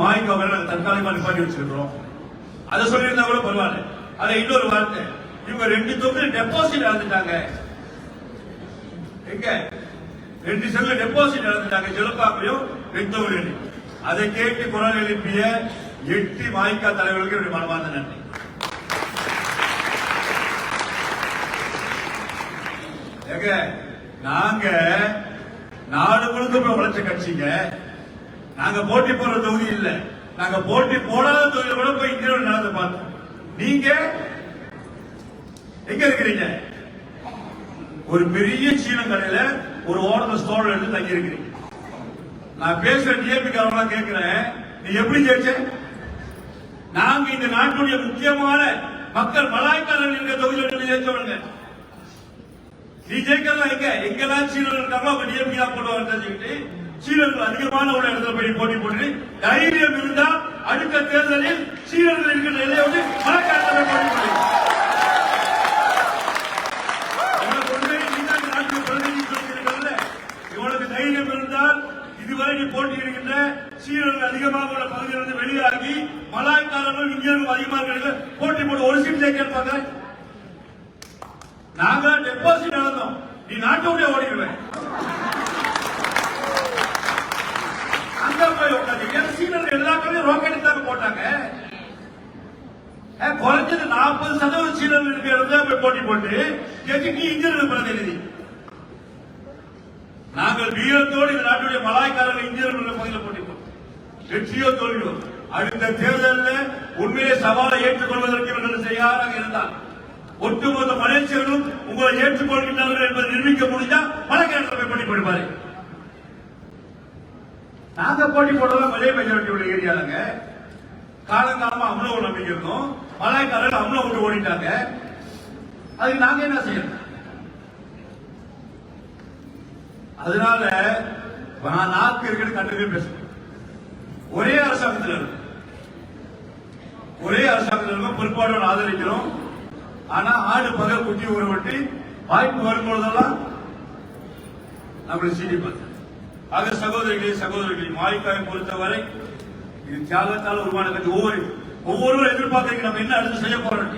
மாய்க்கு நாங்க தற்காலிகமா நிப்பாட்டி வச்சிருக்கிறோம். அதை சொல்லியிருந்தா கூட பரவாயில்ல. அதை இன்னொரு வார்த்தை, இவங்க 2 தொகுதியில் டெபாசிட் இழந்துட்டாங்க. எங்க 2 செல்ல டெபாசிட் இழந்துட்டாங்க, ஜெலப்பாக்கையும் வெத்தவர்கள். அதை கேட்டு குரல் எழுப்பிய 8 மாய்க்கா தலைவர்களுக்கு மனமார்ந்த நன்றி. நாங்க நாடு முழுக்க உழைச்ச கட்சிங்க. நாங்க போட்டி போடுற தொகுதி இல்ல, நாங்க போட்டி போடாத தொகுதியில கூட போய் இந்தியாவில் நடந்து பார்த்தோம். நீங்க எங்க இருக்கிறீங்க? ஒரு பெரிய சீன கடையில ஒரு ஓரத்தில் ஸ்டோர் எடுத்து தங்கி இருக்கிறீங்க. நான் பேசுற டிஎம்பி காரங்களா கேட்கிறேன், நீ எப்படி ஜெயிச்ச? நாங்க இந்த நாட்டுடைய முக்கியமான மக்கள் மலாய்க்காரர்கள் இருக்கிற தொகுதியில் ஜெயிச்சவங்க. நீ ஜெயிக்கலாம். எங்கெல்லாம் சீனர்கள் இருக்காங்களோ அவங்க டிஎம்பி தான் போடுவாங்க தெரிஞ்சுக்கிட்டு சீனர்கள் அதிகமான ஒரு இடத்துல போய் போட்டி போட்டு தைரியம் இருந்தா அடுத்த தேர்தலில் சீனர்கள் இருக்கிற நிலையை வந்து மலைக்காரத்தை போட்டி போடுங்க. நாட்டு பிரதிநிதித்துவம் இவனுக்கு தைரியம் இருந்தால் இதுவரை நீ போட்டியிடுகின்ற சீனர்கள் அதிகமாக உள்ள பகுதியிலிருந்து வெளியாகி மலாய்க்காரர்கள் இந்தியர்கள் அதிகமாக போட்டி போட்டு ஒரு சீட் ஜெயிக்க இருப்பாங்க. நாங்க டெபாசிட் இழந்தோம், நீ நாட்டோட ஓடிடுவேன். அங்க போய் உட்காந்து சீனர்கள் எல்லாருமே ராக்கெட் தாங்க போட்டாங்க. குறைஞ்சது 40% சீனர்கள் இருக்கிறத போய் போட்டி போட்டு நீ இந்தியர்கள் பிரதிநிதி. நாங்கள் வீரத்தோடு இந்த நாட்டுடைய மலாய்க்காரர்கள் இந்தியர்கள் பகுதியில் போட்டி போட்டோம். வெற்றியோ தோல்வியோ அடுத்த தேர்தலில் உண்மையிலே சவாலை ஏற்றுக்கொள்வதற்கு இவர்கள் தயாராக இருந்தால் ஒட்டுமொத்த மலேசியர்களும் உங்களை ஏற்றுக்கொள்கின்றார்கள் என்பதை நிரூபிக்க முடிஞ்சா மலைக்காரர்கள் போட்டி போடுவாரு. நாங்க போட்டி போடலாம் மலே மெஜாரிட்டி உள்ள ஏரியாலங்க. காலங்காலமா அவ்வளவு ஒரு நம்பிக்கை இருந்தோம். மலாய்க்காரர்கள் அவ்வளவு விட்டு ஓடிட்டாங்க. அதுக்கு நாங்க என்ன செய்யணும்? அதனால நாக்கு இருக்கிறது கண்டுக்கவே பேசணும். ஒரே அரசாங்கத்தில் இருக்கும், ஒரே அரசாங்கத்தில் இருக்கும், பொறுப்பாளோடு ஆதரிக்கிறோம். ஆனா ஆடு பகல் குட்டி உருவட்டி வாய்ப்பு வரும்பொழுதெல்லாம் நம்மளை சீடி பார்த்து. ஆக சகோதரிகளை மாய்க்காயை பொறுத்தவரை இது தியாகத்தால் உருவான கட்சி. ஒவ்வொருவரும் எதிர்பார்க்க நம்ம என்ன அடுத்து செய்ய போறோம்.